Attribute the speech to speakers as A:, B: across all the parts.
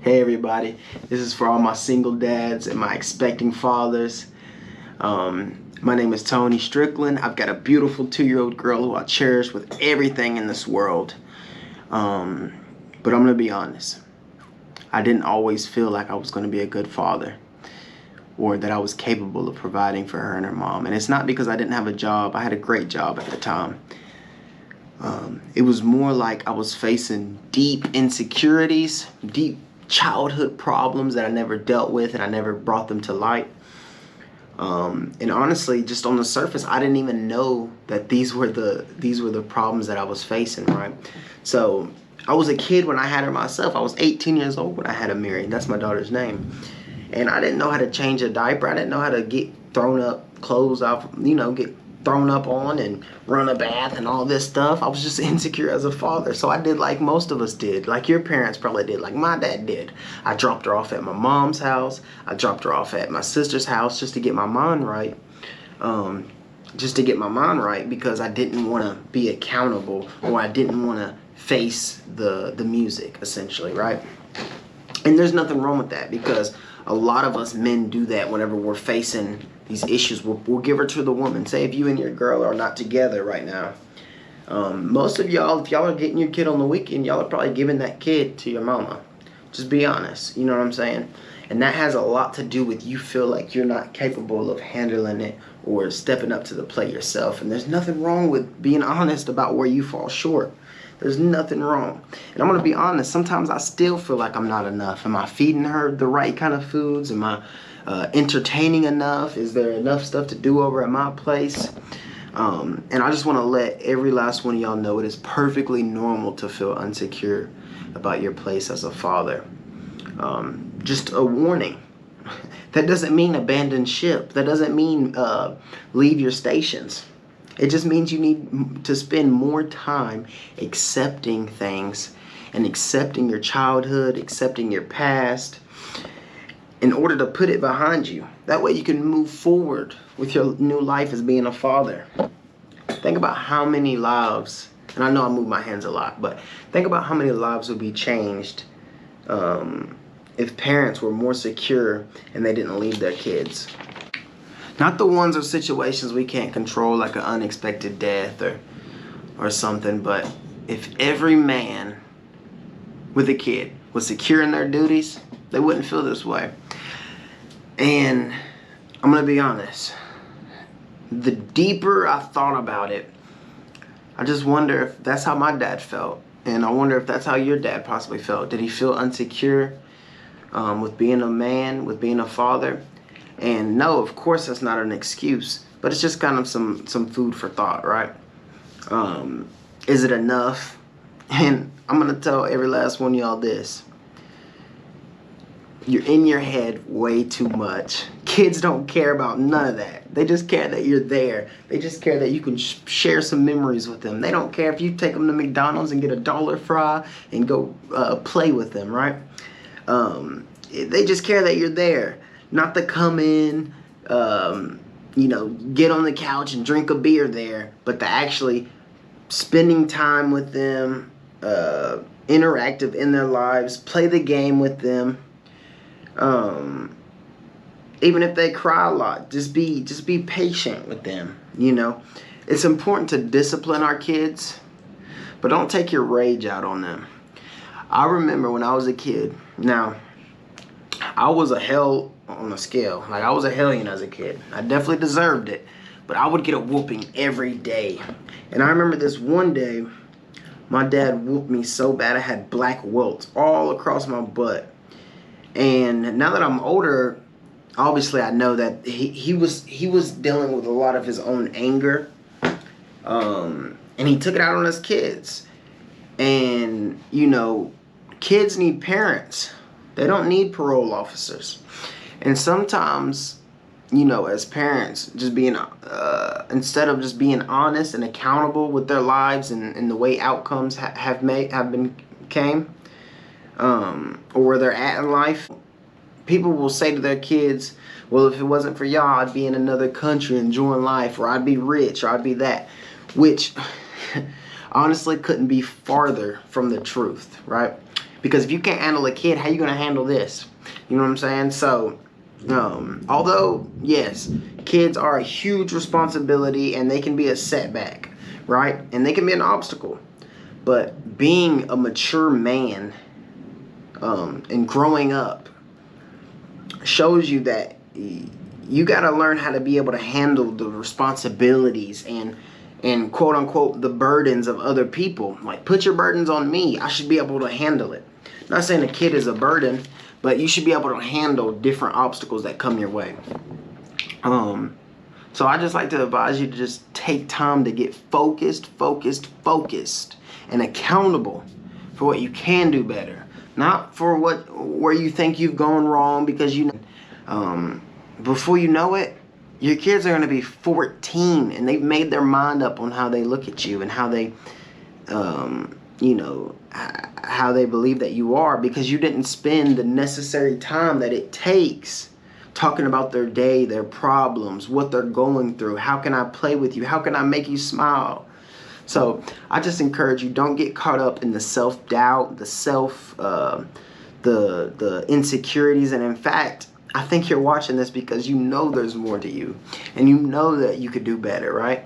A: Hey everybody, this is for all my single dads and my expecting fathers. My name is Tony Strickland. I've got a beautiful 2-year-old girl who I cherish with everything in this world. But I'm going to be honest. I didn't always feel like I was going to be a good father or that I was capable of providing for her and her mom. And it's not because I didn't have a job. I had a great job at the time. It was more like I was facing deep insecurities, deep childhood problems that I never dealt with and I never brought them to light. And honestly, just on the surface, I didn't even know that these were the problems that I was facing, right? So I was a kid when I had her myself. I was 18 years old when I had her married. That's my daughter's name. And I didn't know how to change a diaper. I didn't know how to get thrown up clothes off, get thrown up on and run a bath and all this stuff. I was just insecure as a father. So I did like most of us did, like your parents probably did, like my dad did. I dropped her off at my mom's house. I dropped her off at my sister's house just to get my mind right. Because I didn't want to be accountable, or I didn't want to face the music, essentially, right? And there's nothing wrong with that, because a lot of us men do that whenever we're facing these issues. We'll give her to the woman. Say if you and your girl are not together right now. Most of y'all, if y'all are getting your kid on the weekend, y'all are probably giving that kid to your mama. Just be honest. You know what I'm saying? And that has a lot to do with you feel like you're not capable of handling it or stepping up to the plate yourself. And there's nothing wrong with being honest about where you fall short. There's nothing wrong. And I'm going to be honest, sometimes I still feel like I'm not enough. Am I feeding her the right kind of foods? Am I entertaining enough? Is there enough stuff to do over at my place? And I just want to let every last one of y'all know it is perfectly normal to feel insecure about your place as a father. Just a warning. That doesn't mean abandon ship. That doesn't mean leave your stations. It just means you need to spend more time accepting things and accepting your childhood, accepting your past, in order to put it behind you. That way you can move forward with your new life as being a father. Think about how many lives, and I know I move my hands a lot, but think about how many lives would be changed if parents were more secure and they didn't leave their kids. Not the ones or situations we can't control, like an unexpected death or something, but if every man with a kid was secure in their duties, they wouldn't feel this way. And I'm going to be honest, the deeper I thought about it, I just wonder if that's how my dad felt. And I wonder if that's how your dad possibly felt. Did he feel insecure with being a man, with being a father? And no, of course that's not an excuse, but it's just kind of some food for thought, right? Is it enough? And I'm going to tell every last one of y'all this. You're in your head way too much. Kids don't care about none of that. They just care that you're there. They just care that you can share some memories with them. They don't care if you take them to McDonald's and get a dollar fry and go play with them, right? They just care that you're there. Not to come in, get on the couch and drink a beer there, but to actually spending time with them, interactive in their lives, play the game with them. Even if they cry a lot, just be patient with them. It's important to discipline our kids, but don't take your rage out on them. I remember when I was a kid. Now, I was a hell on a scale. Like, I was a hellion as a kid. I definitely deserved it, but I would get a whooping every day. And I remember this one day, my dad whooped me so bad I had black welts all across my butt. And now that I'm older, obviously I know that he was dealing with a lot of his own anger, and he took it out on his kids. And kids need parents. They don't need parole officers. And sometimes, as parents, just being instead of just being honest and accountable with their lives and the way outcomes came, or where they're at in life, people will say to their kids, well, if it wasn't for y'all, I'd be in another country enjoying life, or I'd be rich, or I'd be that, which honestly couldn't be farther from the truth, right? Because if you can't handle a kid, how you gonna handle this? You know what I'm saying? So, although yes, kids are a huge responsibility and they can be a setback, right? And they can be an obstacle. But being a mature man and growing up shows you that you got to learn how to be able to handle the responsibilities and quote unquote the burdens of other people. Like, put your burdens on me. I should be able to handle it. Not saying a kid is a burden, but you should be able to handle different obstacles that come your way. So I just like to advise you to just take time to get focused, and accountable for what you can do better. Not for where you think you've gone wrong, because before you know it, your kids are going to be 14 and they've made their mind up on how they look at you and how they, how they believe that you are, because you didn't spend the necessary time that it takes talking about their day, their problems, what they're going through. How can I play with you? How can I make you smile? So I just encourage you, don't get caught up in the self-doubt, the insecurities. And in fact, I think you're watching this because you know there's more to you and you know that you could do better, right?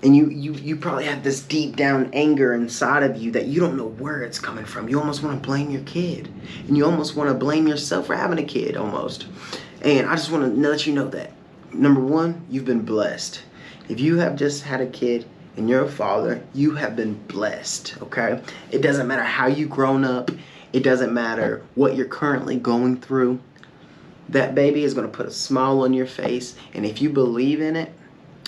A: And you probably have this deep down anger inside of you that you don't know where it's coming from. You almost want to blame your kid, and you almost want to blame yourself for having a kid almost. And I just want to let you know that, number one, you've been blessed. If you have just had a kid and you're a father, you have been blessed, okay? It doesn't matter how you've grown up. It doesn't matter what you're currently going through. That baby is going to put a smile on your face. And if you believe in it,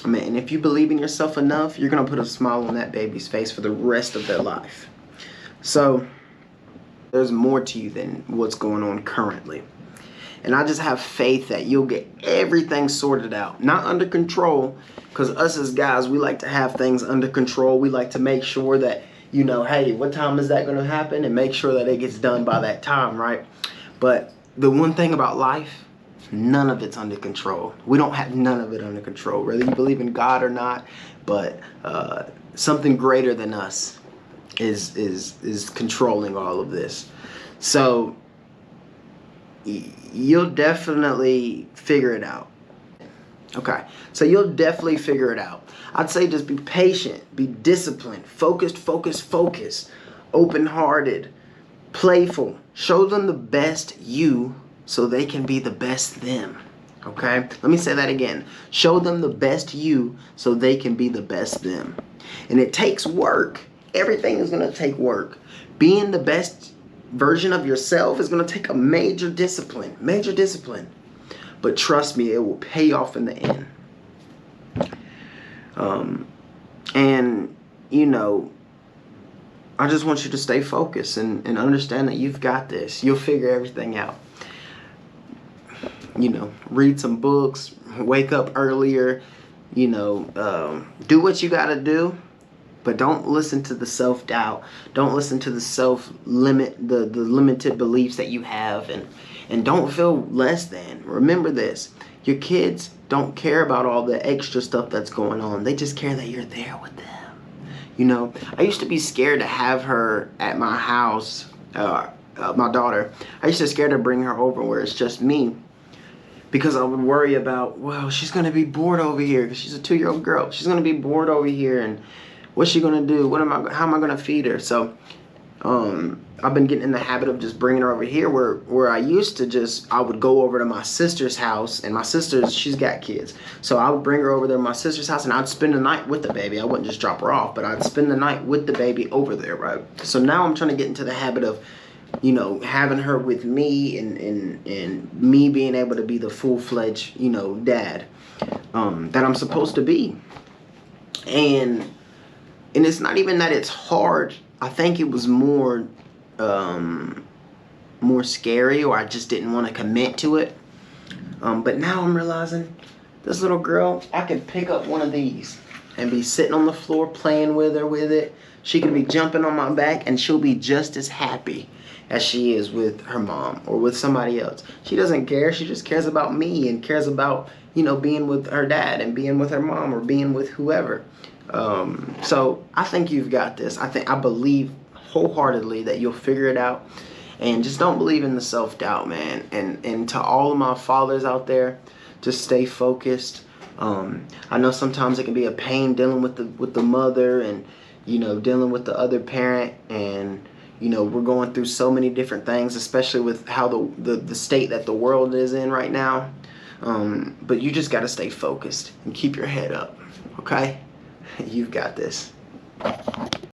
A: and if you believe in yourself enough, you're going to put a smile on that baby's face for the rest of their life. So there's more to you than what's going on currently. And I just have faith that you'll get everything sorted out. Not under control, because us as guys, we like to have things under control. We like to make sure that, hey, what time is that going to happen? And make sure that it gets done by that time, right? But the one thing about life, none of it's under control. We don't have none of it under control, whether you believe in God or not. But something greater than us is controlling all of this. So you'll definitely figure it out. Okay, so you'll definitely figure it out. I'd say just be patient, be disciplined, focused, open-hearted, playful. Show them the best you so they can be the best them. Okay? Let me say that again. Show them the best you so they can be the best them. And it takes work. Everything is going to take work. Being the best version of yourself is going to take a major discipline. But trust me, it will pay off in the end. I just want you to stay focused and understand that you've got this. You'll figure everything out. Read some books, wake up earlier, do what you got to do. But don't listen to the self-doubt. Don't listen to the self-limit, the limited beliefs that you have, and don't feel less than. Remember this. Your kids don't care about all the extra stuff that's going on. They just care that you're there with them. I used to be scared to have her at my house, my daughter. I used to scared to bring her over where it's just me, because I would worry about, well, she's going to be bored over here because she's a 2-year-old girl. She's going to be bored over here, and what's she going to do? How am I going to feed her? So I've been getting in the habit of just bringing her over here where I used to I would go over to my sister's house, and my sister, she's got kids. So I would bring her over there to my sister's house, and I'd spend the night with the baby. I wouldn't just drop her off, but I'd spend the night with the baby over there, right? So now I'm trying to get into the habit of, having her with me and me being able to be the full-fledged, dad that I'm supposed to be. And it's not even that it's hard. I think it was more scary, or I just didn't want to commit to it. But now I'm realizing this little girl, I could pick up one of these and be sitting on the floor playing with her with it. She could be jumping on my back, and she'll be just as happy as she is with her mom or with somebody else. She doesn't care. She just cares about me and cares about, being with her dad and being with her mom or being with whoever. So I think you've got this. I believe wholeheartedly that you'll figure it out. And just don't believe in the self-doubt, man. And to all of my fathers out there, just stay focused. I know sometimes it can be a pain dealing with the mother, and dealing with the other parent, and we're going through so many different things, especially with how the state that the world is in right now. But you just got to stay focused and keep your head up, okay? You've got this.